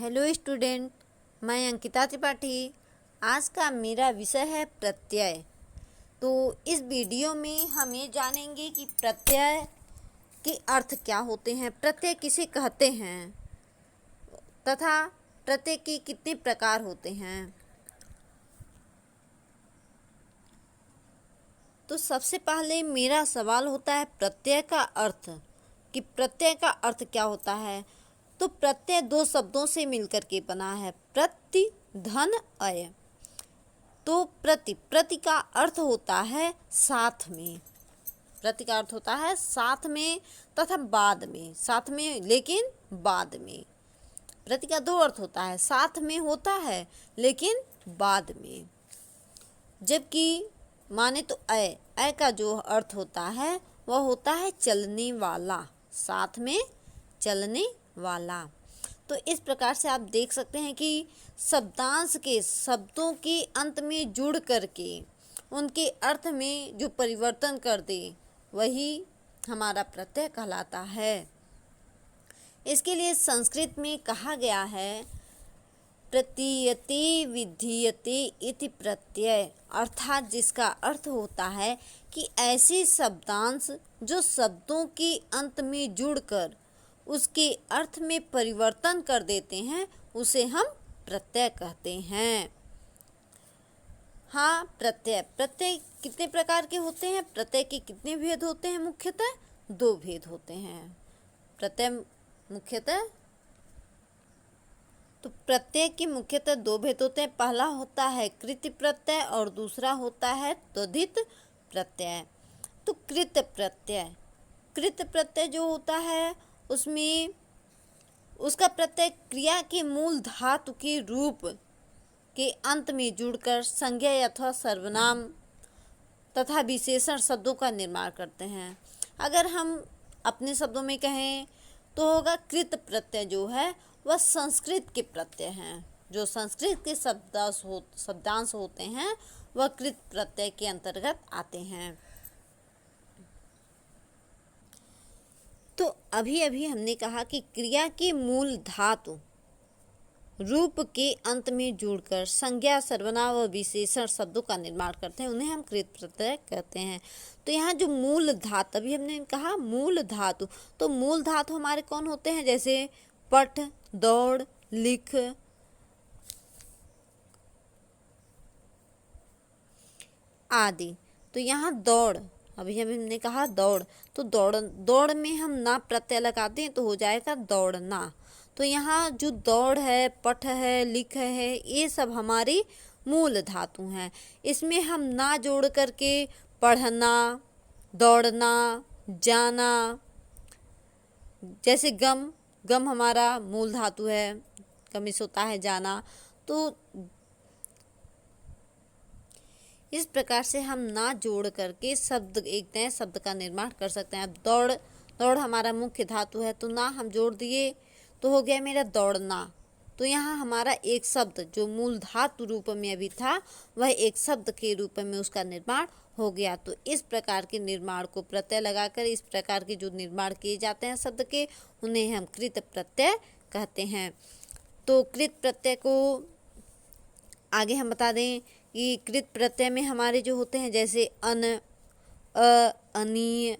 Hello student, मैं अंकिता त्रिपाठी। आज का मेरा विषय है प्रत्यय। तो इस वीडियो में हम ये जानेंगे कि प्रत्यय के अर्थ क्या होते हैं, प्रत्यय किसे कहते हैं तथा प्रत्यय के कितने प्रकार होते हैं। तो सबसे पहले मेरा सवाल होता है प्रत्यय का अर्थ, कि प्रत्यय का अर्थ क्या होता है। तो प्रत्यय दो शब्दों से मिलकर के बना है, प्रति धन अय। तो प्रति का अर्थ होता है साथ में, प्रति का अर्थ होता है साथ में तथा बाद में, साथ में लेकिन बाद में। प्रति का दो अर्थ होता है, साथ में होता है लेकिन बाद में। जबकि माने तो अय का जो अर्थ होता है वह होता है चलने वाला, साथ में चलने वाला। तो इस प्रकार से आप देख सकते हैं कि शब्दांश के शब्दों के अंत में जुड़ करके उनके अर्थ में जो परिवर्तन कर दे वही हमारा प्रत्यय कहलाता है। इसके लिए संस्कृत में कहा गया है प्रतीयते विधीयते इति प्रत्यय, अर्थात जिसका अर्थ होता है कि ऐसे शब्दांश जो शब्दों के अंत में जुड़कर उसके अर्थ में परिवर्तन कर देते हैं उसे हम प्रत्यय कहते हैं। हाँ, प्रत्यय कितने प्रकार के होते हैं, प्रत्यय के कितने भेद होते हैं। मुख्यतः दो भेद होते हैं प्रत्यय मुख्यतः। तो प्रत्यय के मुख्यतः दो भेद होते हैं, पहला होता है कृत प्रत्यय और दूसरा होता है तद्धित प्रत्यय। तो कृत प्रत्यय जो होता है उसमें उसका प्रत्यय क्रिया के मूल धातु के रूप के अंत में जुड़कर संज्ञा अथवा सर्वनाम तथा विशेषण शब्दों का निर्माण करते हैं। अगर हम अपने शब्दों में कहें तो होगा कृत प्रत्यय जो है वह संस्कृत के प्रत्यय हैं, जो संस्कृत के शब्दांश होते हैं वह कृत प्रत्यय के अंतर्गत आते हैं। तो अभी हमने कहा कि क्रिया के मूल धातु रूप के अंत में जुड़कर संज्ञा सर्वनाम व विशेषण शब्दों का निर्माण करते हैं, उन्हें हम कृत प्रत्यय कहते हैं। तो यहाँ जो मूल धातु, अभी हमने कहा मूल धातु, तो मूल धातु हमारे कौन होते हैं, जैसे पठ, दौड़, लिख आदि। तो यहाँ दौड़, अभी हमने कहा दौड़, तो दौड़ में हम ना प्रत्यय लगाते हैं तो हो जाएगा दौड़ना। तो यहाँ जो दौड़ है, पठ है, लिख है, ये सब हमारी मूल धातु हैं। इसमें हम ना जोड़ करके पढ़ना, दौड़ना, जाना, जैसे गम हमारा मूल धातु है, गमिस होता है जाना। तो इस प्रकार से हम ना जोड़ करके शब्द, एक नए शब्द का निर्माण कर सकते हैं। अब दौड़ हमारा मुख्य धातु है, तो ना हम जोड़ दिए तो हो गया मेरा दौड़ना। तो यहाँ हमारा एक शब्द जो मूल धातु रूप में अभी था वह एक शब्द के रूप में उसका निर्माण हो गया। तो इस प्रकार के निर्माण को प्रत्यय लगाकर, इस प्रकार के जो निर्माण किए जाते हैं शब्द के, उन्हें हम कृत प्रत्यय कहते हैं। तो कृत प्रत्यय को आगे हम बता दें कि कृत प्रत्यय में हमारे जो होते हैं जैसे अन, अ, अनी,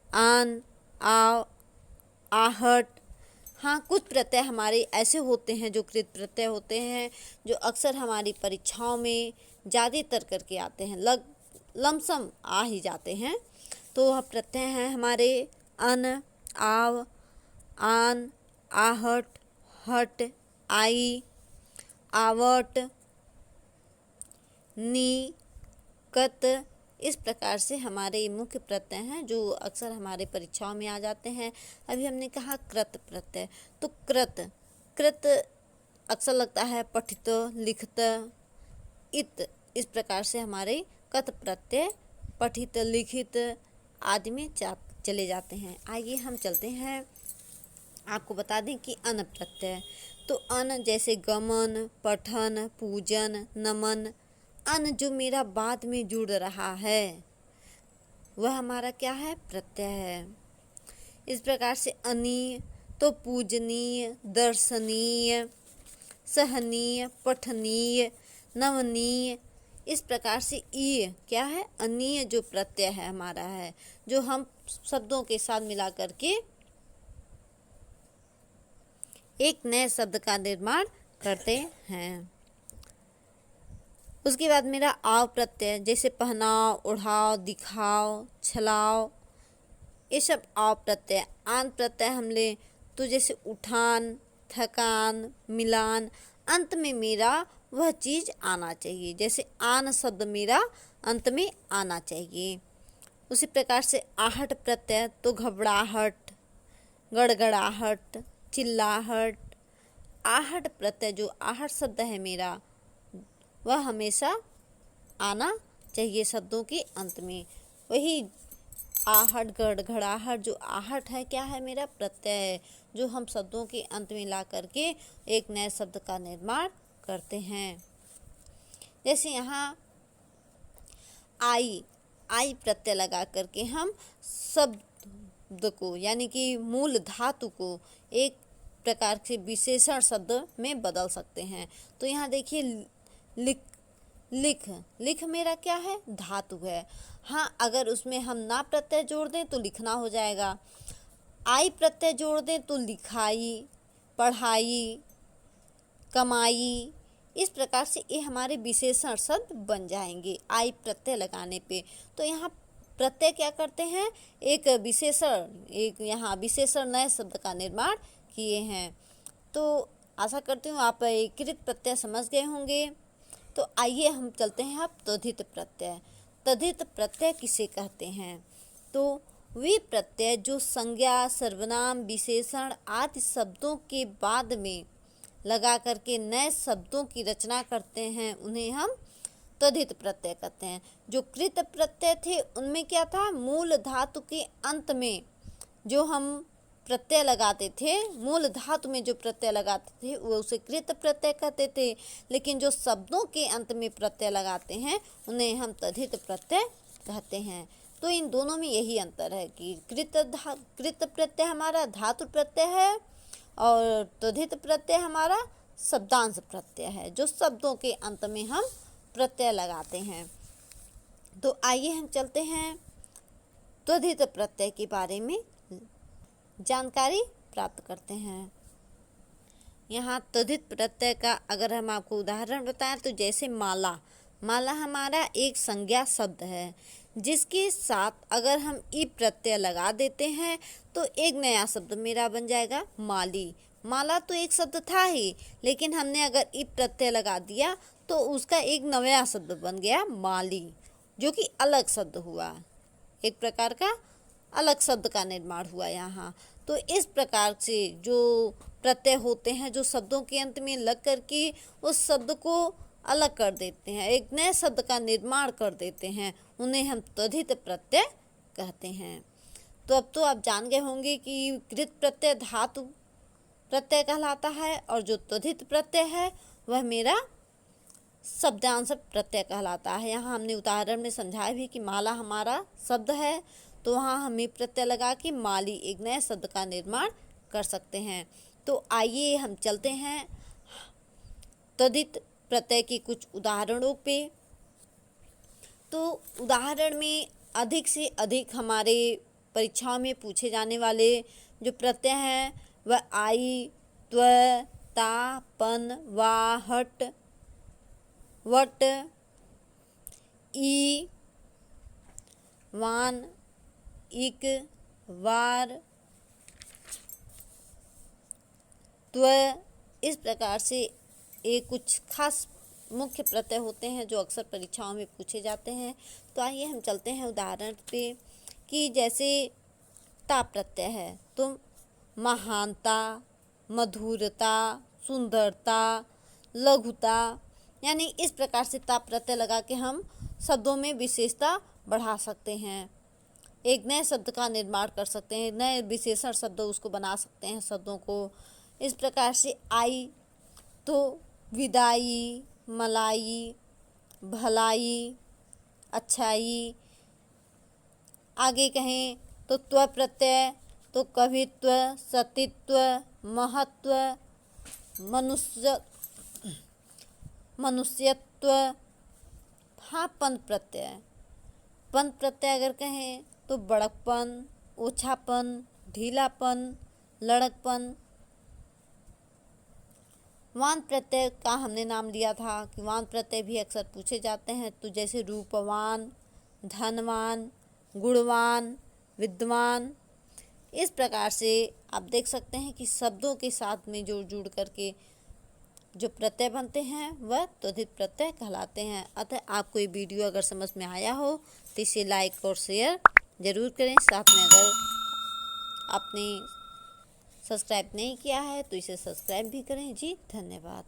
आन, आव, आहट। हाँ, कुछ प्रत्यय हमारे ऐसे होते हैं जो कृत प्रत्यय होते हैं, जो अक्सर हमारी परीक्षाओं में ज़्यादातर करके आते हैं, लमसम आ ही जाते हैं। तो वह प्रत्यय हैं हमारे अन, आव, आन, आहट, हट, आई, आवट, नी, कत। इस प्रकार से हमारे मुख्य प्रत्यय हैं जो अक्सर हमारे परीक्षाओं में आ जाते हैं। अभी हमने कहा कृत प्रत्यय, तो कृत अक्सर लगता है पठित, लिखत, इत। इस प्रकार से हमारे कत प्रत्यय पठित, लिखित आदि में चले जाते हैं। आइए हम चलते हैं, आपको बता दें कि अन प्रत्यय। तो अन जैसे गमन, पठन, पूजन, नमन। अन जो मेरा बाद में जुड़ रहा है वह हमारा क्या है, प्रत्यय है। इस प्रकार से अनी, तो पूजनीय, दर्शनीय, सहनीय, पठनीय, नवनीय, इस प्रकार से ईय क्या है, अनीय जो प्रत्यय है हमारा है, जो हम शब्दों के साथ मिला करके एक नए शब्द का निर्माण करते हैं। उसके बाद मेरा आव प्रत्यय, जैसे पहनाओ, ओढ़ाओ, दिखाओ, छलाओ, ये सब आव प्रत्यय। आन प्रत्यय हम ले तो जैसे उठान, थकान, मिलान, अंत में मेरा वह चीज़ आना चाहिए, जैसे आन शब्द मेरा अंत में आना चाहिए। उसी प्रकार से आहट प्रत्यय, तो घबराहट, गड़गड़ाहट, चिल्लाहट, आहट प्रत्यय, जो आहट शब्द है मेरा वह हमेशा आना चाहिए शब्दों के अंत में। वही आहट, गड़गड़ाहट, जो आहट है क्या है, मेरा प्रत्यय है, जो हम शब्दों के अंत में ला करके एक नए शब्द का निर्माण करते हैं। जैसे यहाँ आई प्रत्यय लगा करके हम शब्द को यानी कि मूल धातु को एक प्रकार से विशेषण शब्द में बदल सकते हैं। तो यहाँ देखिए लिख मेरा क्या है, धातु है। हाँ, अगर उसमें हम ना प्रत्यय जोड़ दें तो लिखना हो जाएगा। आई प्रत्यय जोड़ दें तो लिखाई, पढ़ाई, कमाई, इस प्रकार से ये हमारे विशेषण शब्द बन जाएंगे आई प्रत्यय लगाने पे। तो यहाँ प्रत्यय क्या करते हैं, एक यहाँ विशेषण नए शब्द का निर्माण किए हैं। तो आशा करती हूँ आप कृत प्रत्यय समझ गए होंगे। तो आइए हम चलते हैं अब तद्धित प्रत्यय। तद्धित प्रत्यय किसे कहते हैं, तो वे प्रत्यय जो संज्ञा, सर्वनाम, विशेषण आदि शब्दों के बाद में लगा करके नए शब्दों की रचना करते हैं, उन्हें हम तद्धित प्रत्यय कहते हैं। जो कृत प्रत्यय थे उनमें क्या था, मूल धातु के अंत में जो हम प्रत्यय लगाते थे, मूल धातु में जो प्रत्यय लगाते थे वो उसे कृत प्रत्यय कहते थे। लेकिन जो शब्दों के अंत में प्रत्यय लगाते हैं उन्हें हम तद्धित प्रत्यय कहते हैं। तो इन दोनों में यही अंतर है कि कृत प्रत्यय हमारा धातु प्रत्यय है और तद्धित प्रत्यय हमारा शब्दांश प्रत्यय है, जो शब्दों के अंत में हम प्रत्यय लगाते हैं। तो आइए हम चलते हैं तद्धित प्रत्यय के बारे में जानकारी प्राप्त करते हैं। यहाँ तद्धित प्रत्यय का अगर हम आपको उदाहरण बताएं तो जैसे माला हमारा एक संज्ञा शब्द है, जिसके साथ अगर हम ई प्रत्यय लगा देते हैं तो एक नया शब्द मेरा बन जाएगा माली। माला तो एक शब्द था ही, लेकिन हमने अगर ई प्रत्यय लगा दिया तो उसका एक नया शब्द बन गया माली, जो कि अलग शब्द हुआ, एक प्रकार का अलग शब्द का निर्माण हुआ यहाँ। तो इस प्रकार से जो प्रत्यय होते हैं जो शब्दों के अंत में लग करके उस शब्द को अलग कर देते हैं, एक नए शब्द का निर्माण कर देते हैं, उन्हें हम तद्धित प्रत्यय कहते हैं। तो अब तो आप जान गए होंगे कि कृत प्रत्यय धातु प्रत्यय कहलाता है और जो तद्धित प्रत्यय है वह मेरा शब्दांश प्रत्यय कहलाता है। यहाँ हमने उदाहरण में समझाया भी कि माला हमारा शब्द है, तो वहाँ हमें प्रत्यय लगा के माली एक नए शब्द का निर्माण कर सकते हैं। तो आइए हम चलते हैं तद्धित प्रत्यय के कुछ उदाहरणों पे। तो उदाहरण में अधिक से अधिक हमारे परीक्षाओं में पूछे जाने वाले जो प्रत्यय हैं वह आई, त्व, ता, पन, वा, हट, वट, ई, वान, इक, वार, त्व, इस प्रकार से ये कुछ खास मुख्य प्रत्यय होते हैं जो अक्सर परीक्षाओं में पूछे जाते हैं। तो आइए हम चलते हैं उदाहरण पे कि जैसे ता प्रत्यय है तो महानता, मधुरता, सुंदरता, लघुता, यानी इस प्रकार से ता प्रत्यय लगा के हम शब्दों में विशेषता बढ़ा सकते हैं, एक नए शब्द का निर्माण कर सकते हैं, नए विशेषण शब्द उसको बना सकते हैं शब्दों को। इस प्रकार से आई तो विदाई, मलाई, भलाई, अच्छाई। आगे कहें तो त्व प्रत्यय तो कवित्व, सतीत्व, महत्व, मनुष्यत्व। हाँ, पंत प्रत्यय। पंत प्रत्यय अगर कहें तो बड़कपन, ओछापन, ढीलापन, लड़कपन। वान प्रत्यय का हमने नाम लिया था कि वान प्रत्यय भी अक्सर पूछे जाते हैं, तो जैसे रूपवान, धनवान, गुणवान, विद्वान। इस प्रकार से आप देख सकते हैं कि शब्दों के साथ में जोड़ करके जो प्रत्यय बनते हैं वह त्वधित प्रत्यय कहलाते हैं। अतः आपको ये वीडियो अगर समझ में आया हो तो इसे लाइक और शेयर ज़रूर करें। साथ में अगर आपने सब्सक्राइब नहीं किया है तो इसे सब्सक्राइब भी करें। जी धन्यवाद।